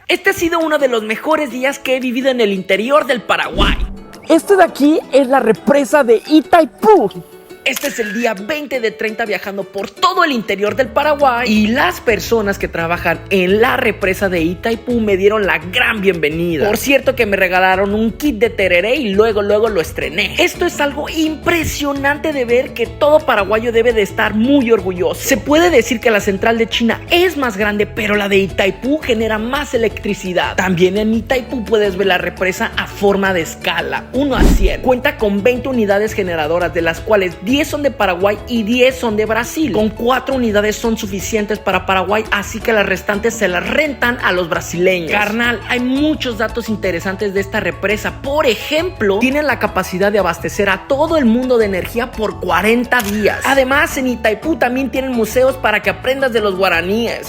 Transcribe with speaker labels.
Speaker 1: Este ha sido uno de los mejores días que he vivido en el interior del Paraguay.
Speaker 2: Este de aquí es la represa de Itaipú.
Speaker 1: Este es el día 20 de 30 viajando por todo el interior del Paraguay y las personas que trabajan en la represa de Itaipú me dieron la gran bienvenida. Por cierto que me regalaron un kit de tereré y luego lo estrené. Esto es algo impresionante de ver que todo paraguayo debe de estar muy orgulloso. Se puede decir que la central de China es más grande, pero la de Itaipú genera más electricidad. También en Itaipú puedes ver la represa a forma de escala, 1 a 100. Cuenta con 20 unidades generadoras, de las cuales 10 son de Paraguay y 10 son de Brasil. Con 4 unidades son suficientes para Paraguay, así que las restantes se las rentan a los brasileños. Carnal, hay muchos datos interesantes de esta represa. Por ejemplo, tienen la capacidad de abastecer a todo el mundo de energía por 40 días. Además, en Itaipú también tienen museos para que aprendas de los guaraníes.